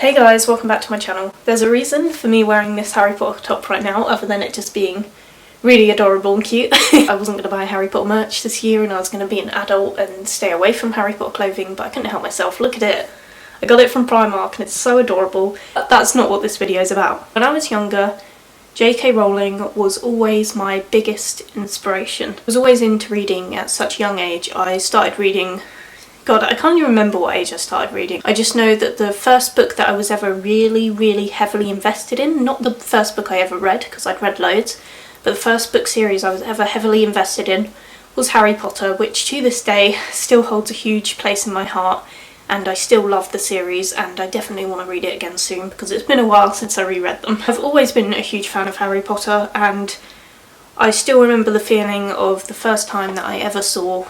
Hey guys, welcome back to my channel. There's a reason for me wearing this Harry Potter top right now, other than it just being really adorable and cute. I wasn't going to buy Harry Potter merch this year and I was going to be an adult and stay away from Harry Potter clothing, but I couldn't help myself. Look at it. I got it from Primark and it's so adorable. But that's not what this video is about. When I was younger, J K Rowling was always my biggest inspiration. I was always into reading at such a young age. I started reading, God, I can't even remember what age I started reading. I just know that the first book that I was ever really heavily invested in, not the first book I ever read, because I'd read loads, but the first book series I was ever heavily invested in was Harry Potter, which to this day still holds a huge place in my heart, and I still love the series, and I definitely want to read it again soon because it's been a while since I reread them. I've always been a huge fan of Harry Potter, and I still remember the feeling of the first time that I ever saw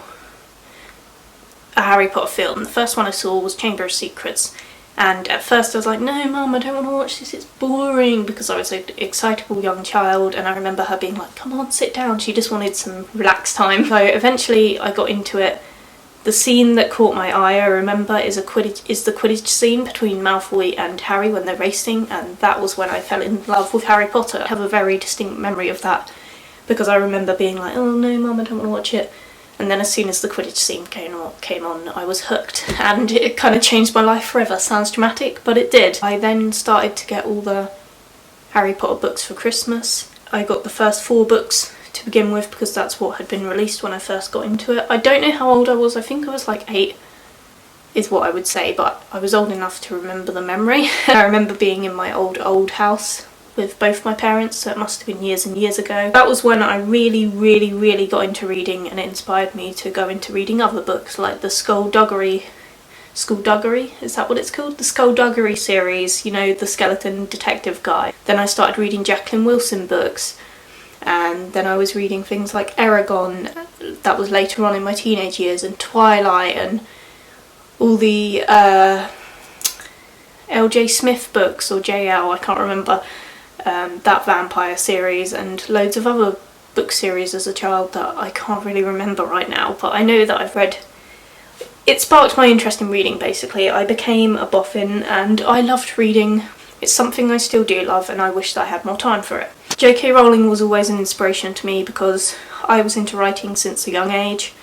a Harry Potter film. The first one I saw was Chamber of Secrets, and at first I was like, no mum, I don't want to watch this, it's boring, because I was an excitable young child, and I remember her being like, come on, sit down. She just wanted some relaxed time. So eventually I got into it. The scene that caught my eye, I remember, is the Quidditch scene between Malfoy and Harry when they're racing, and that was when I fell in love with Harry Potter. I have a very distinct memory of that because I remember being like, oh no mum, I don't want to watch it. And then as soon as the Quidditch scene came on, I was hooked, and it kind of changed my life forever. Sounds dramatic, but it did. I then started to get all the Harry Potter books for Christmas. I got the first 4 books to begin with because that's what had been released when I first got into it. I don't know how old I was, I think I was like 8 is what I would say, but I was old enough to remember the memory. I remember being in my old house with both my parents, so it must have been years and years ago. That was when I really got into reading, and it inspired me to go into reading other books like the Skullduggery, is that what it's called? The Skullduggery series, you know, the skeleton detective guy. Then I started reading Jacqueline Wilson books, and then I was reading things like Eragon, that was later on in my teenage years, and Twilight, and all the L.J. Smith books, or J.L., I can't remember. That vampire series, and loads of other book series as a child that I can't really remember right now, but I know that I've read. It sparked my interest in reading, basically. I became a boffin and I loved reading. It's something I still do love, and I wish that I had more time for it. J K Rowling was always an inspiration to me because I was into writing since a young age.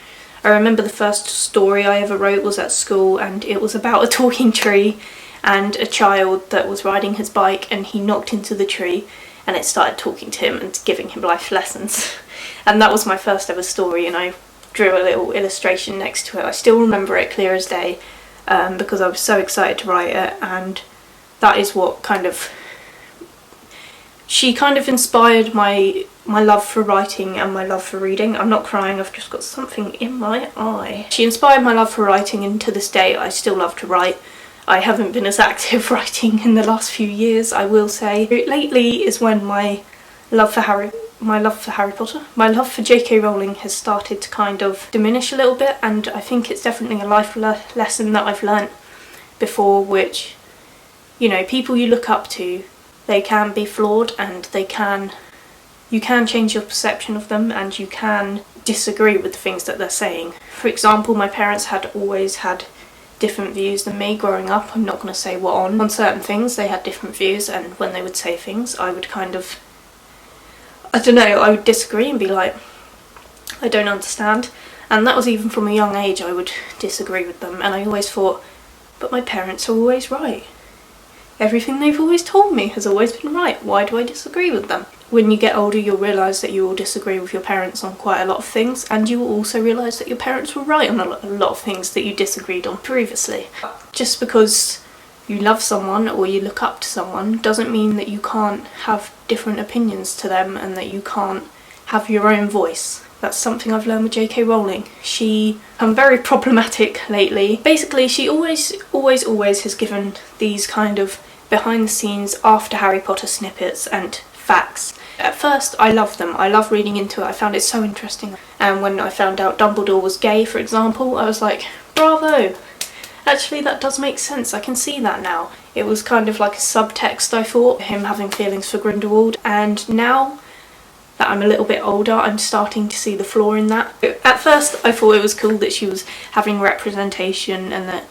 I remember the first story I ever wrote was at school, and it was about a talking tree and a child that was riding his bike, and he knocked into the tree and it started talking to him and giving him life lessons. And that was my first ever story, and I drew a little illustration next to it. I still remember it clear as day because I was so excited to write it, and that is what she kind of inspired my love for writing and my love for reading. I'm not crying, I've just got something in my eye. She inspired my love for writing, and to this day I still love to write. I haven't been as active writing in the last few years, I will say. Lately is when my love for Harry Potter, my love for J K Rowling has started to kind of diminish a little bit, and I think it's definitely a life lesson that I've learnt before, which, you know, people you look up to, they can be flawed, and you can change your perception of them, and you can disagree with the things that they're saying. For example, my parents had always had different views than me growing up. I'm not going to say what on certain things. They had different views, and when they would say things, I would kind of, I don't know, I would disagree and be like, I don't understand. And that was even from a young age. I would disagree with them, and I always thought, but my parents are always right. Everything they've always told me has always been right. Why do I disagree with them? When you get older, you'll realise that you will disagree with your parents on quite a lot of things, and you will also realise that your parents were right on a lot of things that you disagreed on previously. Just because you love someone or you look up to someone doesn't mean that you can't have different opinions to them and that you can't have your own voice. That's something I've learned with J K Rowling. She become very problematic lately. Basically, she always has given these kind of behind the scenes after Harry Potter snippets and facts. At first I loved them, I loved reading into it, I found it so interesting. And when I found out Dumbledore was gay, for example, I was like, bravo! Actually that does make sense, I can see that now. It was kind of like a subtext, I thought, him having feelings for Grindelwald, and now that I'm a little bit older, I'm starting to see the flaw in that. At first I thought it was cool that she was having representation and that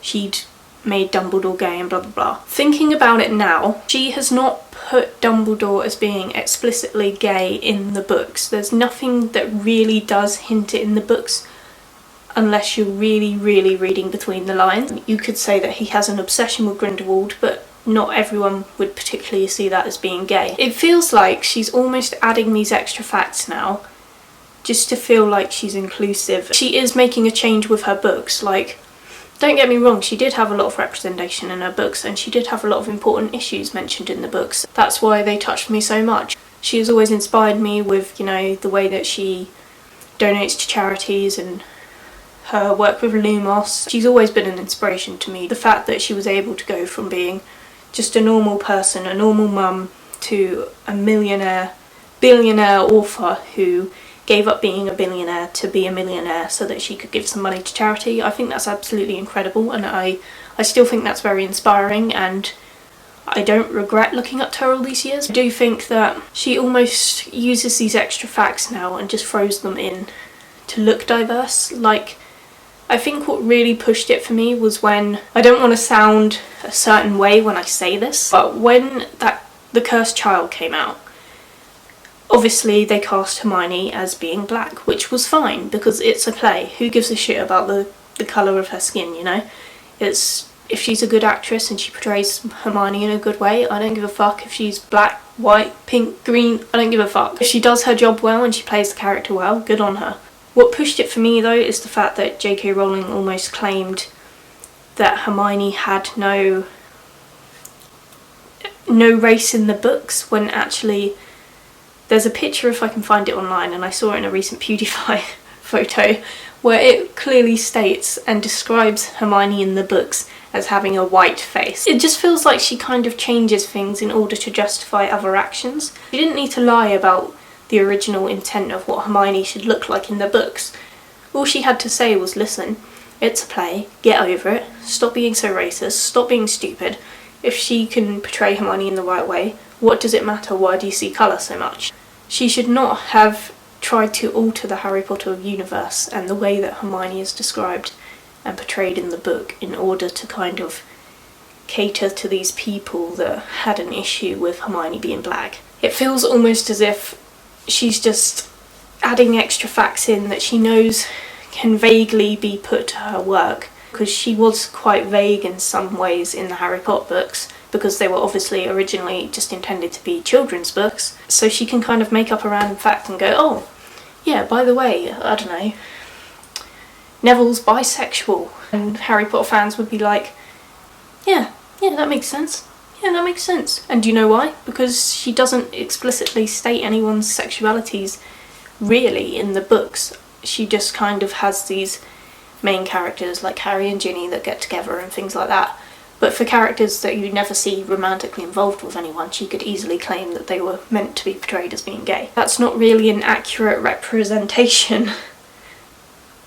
she'd made Dumbledore gay and blah blah blah. Thinking about it now, she has not put Dumbledore as being explicitly gay in the books. There's nothing that really does hint it in the books, unless you're really reading between the lines. You could say that he has an obsession with Grindelwald, but not everyone would particularly see that as being gay. It feels like she's almost adding these extra facts now, just to feel like she's inclusive. She is making a change with her books. Like, don't get me wrong, she did have a lot of representation in her books, and she did have a lot of important issues mentioned in the books. That's why they touched me so much. She has always inspired me with, you know, the way that she donates to charities and her work with Lumos. She's always been an inspiration to me. The fact that she was able to go from being just a normal person, a normal mum, to a billionaire author who gave up being a billionaire to be a millionaire so that she could give some money to charity. I think that's absolutely incredible, and I still think that's very inspiring, and I don't regret looking up to her all these years. I do think that she almost uses these extra facts now and just throws them in to look diverse. Like, I think what really pushed it for me was when, I don't want to sound a certain way when I say this, but when The Cursed Child came out, obviously they cast Hermione as being black, which was fine because it's a play. Who gives a shit about the colour of her skin, you know? It's, if she's a good actress and she portrays Hermione in a good way, I don't give a fuck if she's black, white, pink, green, I don't give a fuck. If she does her job well and she plays the character well, good on her. What pushed it for me though is the fact that J K Rowling almost claimed that Hermione had no race in the books, when actually there's a picture, if I can find it online, and I saw it in a recent PewDiePie photo, where it clearly states and describes Hermione in the books as having a white face. It just feels like she kind of changes things in order to justify other actions. She didn't need to lie about the original intent of what Hermione should look like in the books. All she had to say was, listen, it's a play, get over it, stop being so racist, stop being stupid. If she can portray Hermione in the right way, what does it matter? Why do you see colour so much? She should not have tried to alter the Harry Potter universe and the way that Hermione is described and portrayed in the book in order to kind of cater to these people that had an issue with Hermione being black. It feels almost as if she's just adding extra facts in that she knows can vaguely be put to her work, because she was quite vague in some ways in the Harry Potter books, because they were obviously originally just intended to be children's books. So she can kind of make up a random fact and go, oh, yeah, by the way, I don't know, Neville's bisexual. And Harry Potter fans would be like, yeah, that makes sense. Yeah, that makes sense. And do you know why? Because she doesn't explicitly state anyone's sexualities really in the books. She just kind of has these main characters like Harry and Ginny that get together and things like that. But for characters that you never see romantically involved with anyone, she could easily claim that they were meant to be portrayed as being gay. That's not really an accurate representation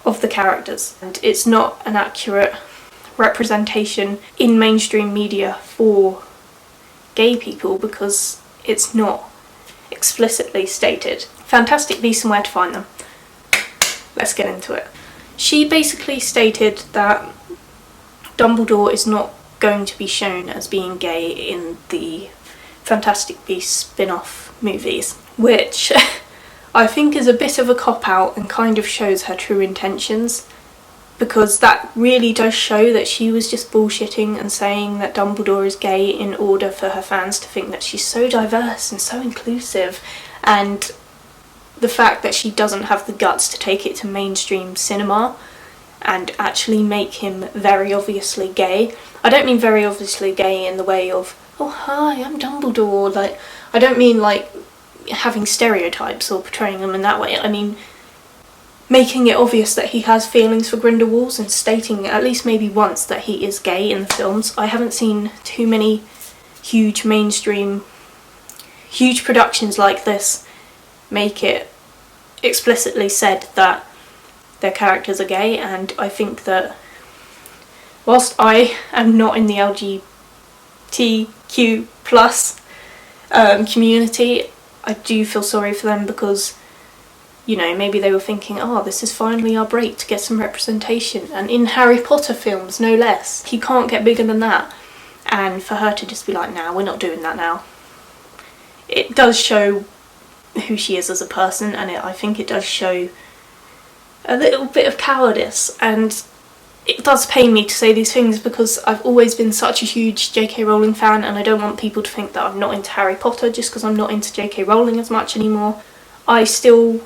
of the characters, and it's not an accurate representation in mainstream media for gay people because it's not explicitly stated. Fantastic Beasts and Where to Find Them. Let's get into it. She basically stated that Dumbledore is not going to be shown as being gay in the Fantastic Beasts spin-off movies, which I think is a bit of a cop-out and kind of shows her true intentions, because that really does show that she was just bullshitting and saying that Dumbledore is gay in order for her fans to think that she's so diverse and so inclusive, and the fact that she doesn't have the guts to take it to mainstream cinema and actually make him very obviously gay. I don't mean very obviously gay in the way of, oh hi, I'm Dumbledore, like, I don't mean like having stereotypes or portraying them in that way. I mean making it obvious that he has feelings for Grindelwald and stating at least maybe once that he is gay in the films. I haven't seen too many huge mainstream, huge productions like this make it explicitly said that their characters are gay, and I think that whilst I am not in the LGBTQ plus community, I do feel sorry for them, because You know, maybe they were thinking, oh, this is finally our break to get some representation, and in Harry Potter films, no less. You can't get bigger than that. And for her to just be like, nah, we're not doing that now. It does show who she is as a person, and I think it does show a little bit of cowardice, and it does pain me to say these things because I've always been such a huge J K Rowling fan, and I don't want people to think that I'm not into Harry Potter just because I'm not into J K Rowling as much anymore. I still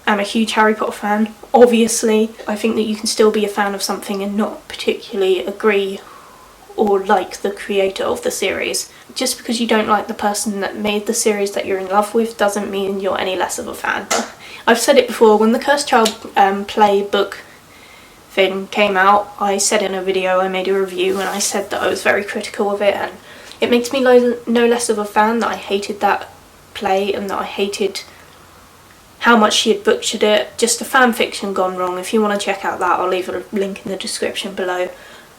am a huge Harry Potter fan, obviously. I think that you can still be a fan of something and not particularly agree or like the creator of the series. Just because you don't like the person that made the series that you're in love with doesn't mean you're any less of a fan. I've said it before, when the Cursed Child play book thing came out, I said in a video, I made a review, and I said that I was very critical of it, and it makes me no less of a fan that I hated that play and that I hated how much she had butchered it. Just a fan fiction gone wrong. If you want to check out that, I'll leave a link in the description below.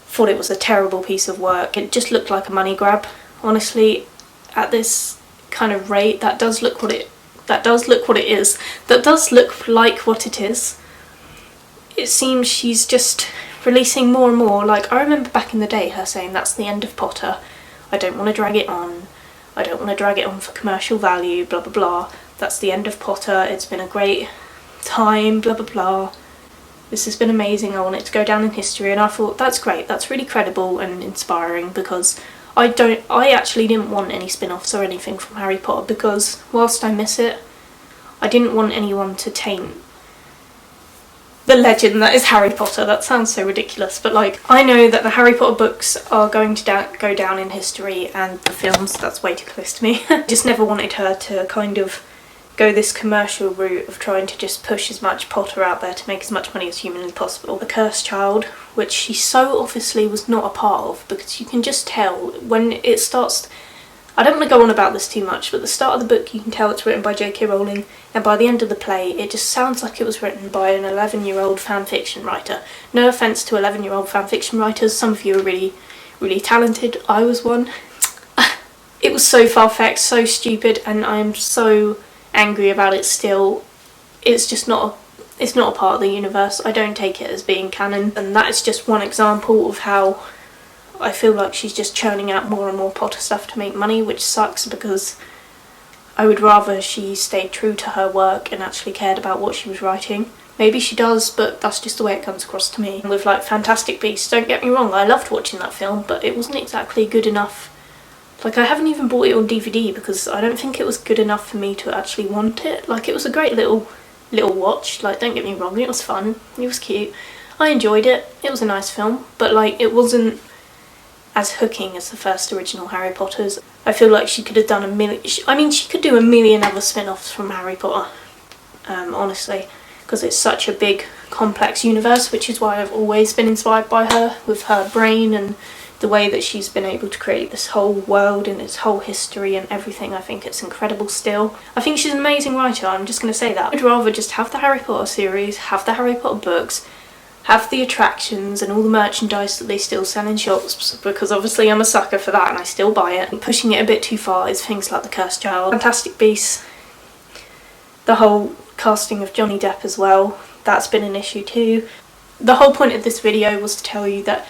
Thought it was a terrible piece of work. It just looked like a money grab. Honestly, at this kind of rate, that does look like what it is. It seems she's just releasing more and more. Like, I remember back in the day her saying, that's the end of Potter. I don't want to drag it on. I don't want to drag it on for commercial value, blah blah blah. That's the end of Potter. It's been a great time, blah blah blah. This has been amazing. I want it to go down in history. And I thought, that's great. That's really credible and inspiring, because I actually didn't want any spin-offs or anything from Harry Potter, because whilst I miss it, I didn't want anyone to taint the legend that is Harry Potter. That sounds so ridiculous, but like, I know that the Harry Potter books are going to go down in history, and the films, that's way too close to me. Just never wanted her to kind of go this commercial route of trying to just push as much Potter out there to make as much money as humanly possible. The Cursed Child, which she so obviously was not a part of, because you can just tell when it starts. I don't want to go on about this too much, but the start of the book, you can tell it's written by J K Rowling, and by the end of the play, it just sounds like it was written by an 11-year-old fanfiction writer. No offence to 11-year-old fanfiction writers, some of you are really, really talented. I was one. It was so far-fetched, so stupid, and I am so angry about it still. It's just not a part of the universe. I don't take it as being canon, and that is just one example of how I feel like she's just churning out more and more Potter stuff to make money, which sucks, because I would rather she stayed true to her work and actually cared about what she was writing. Maybe she does, but that's just the way it comes across to me. With like Fantastic Beasts, don't get me wrong, I loved watching that film, but it wasn't exactly good enough. Like, I haven't even bought it on DVD because I don't think it was good enough for me to actually want it. Like, it was a great little watch, like, don't get me wrong, it was fun, it was cute, I enjoyed it, it was a nice film, but like, it wasn't as hooking as the first original Harry Potters. I feel like she could have done she could do a million other spin-offs from Harry Potter, honestly, because it's such a big, complex universe, which is why I've always been inspired by her, with her brain and the way that she's been able to create this whole world and its whole history and everything. I think it's incredible still. I think she's an amazing writer, I'm just going to say that. I'd rather just have the Harry Potter series, have the Harry Potter books, have the attractions and all the merchandise that they still sell in shops, because obviously I'm a sucker for that and I still buy it. And pushing it a bit too far is things like the Cursed Child, Fantastic Beasts, the whole casting of Johnny Depp as well, that's been an issue too. The whole point of this video was to tell you that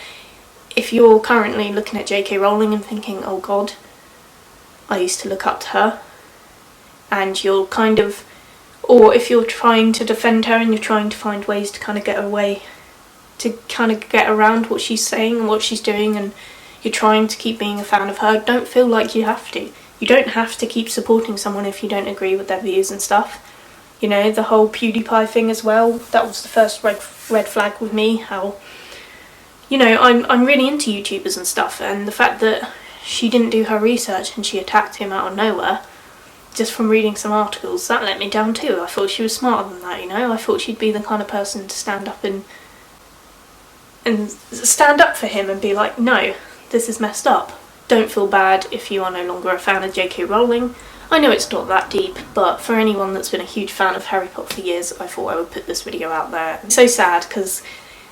if you're currently looking at J K Rowling and thinking, oh god, I used to look up to her, and you're kind of, or if you're trying to defend her and you're trying to find ways to kind of get away, to kind of get around what she's saying and what she's doing, and you're trying to keep being a fan of her, don't feel like you have to. You don't have to keep supporting someone if you don't agree with their views and stuff. You know, the whole PewDiePie thing as well, that was the first red flag with me, how, you know, I'm really into YouTubers and stuff, and the fact that she didn't do her research and she attacked him out of nowhere, just from reading some articles, that let me down too. I thought she was smarter than that, you know. I thought she'd be the kind of person to stand up and stand up for him and be like, no, this is messed up. Don't feel bad if you are no longer a fan of J K Rowling. I know it's not that deep, but for anyone that's been a huge fan of Harry Potter for years, I thought I would put this video out there. It's so sad because,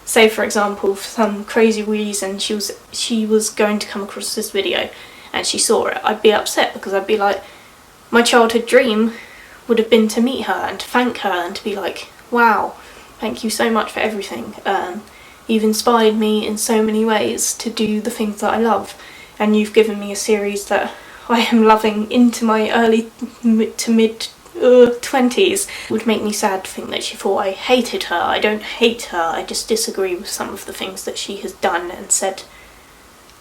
say for example, for some crazy reason she was going to come across this video and she saw it, I'd be upset because I'd be like, my childhood dream would have been to meet her and to thank her and to be like, wow, thank you so much for everything. You've inspired me in so many ways to do the things that I love, and you've given me a series that I am loving into my early to mid 20s. It would make me sad to think that she thought I hated her. I don't hate her, I just disagree with some of the things that she has done and said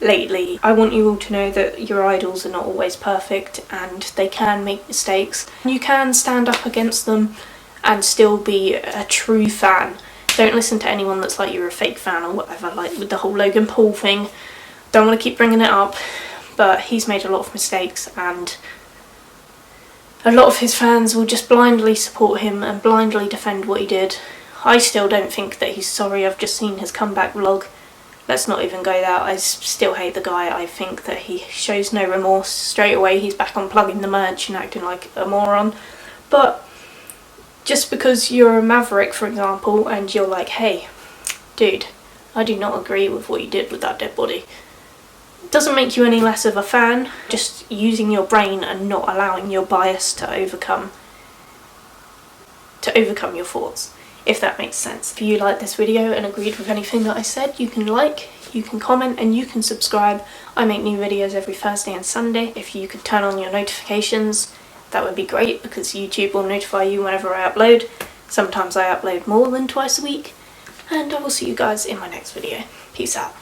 lately. I want you all to know that your idols are not always perfect and they can make mistakes. You can stand up against them and still be a true fan. Don't listen to anyone that's like you're a fake fan or whatever, like with the whole Logan Paul thing. Don't want to keep bringing it up, but he's made a lot of mistakes and a lot of his fans will just blindly support him and blindly defend what he did. I still don't think that he's sorry. I've just seen his comeback vlog. Let's not even go there. I still hate the guy. I think that he shows no remorse. Straight away he's back on plugging the merch and acting like a moron. But just because you're a maverick, for example, and you're like, hey, dude, I do not agree with what you did with that dead body, doesn't make you any less of a fan. Just using your brain and not allowing your bias to overcome your thoughts, if that makes sense. If you liked this video and agreed with anything that I said, you can like, you can comment, and you can subscribe. I make new videos every Thursday and Sunday. If you could turn on your notifications, that would be great, because YouTube will notify you whenever I upload. Sometimes I upload more than twice a week. And I will see you guys in my next video. Peace out.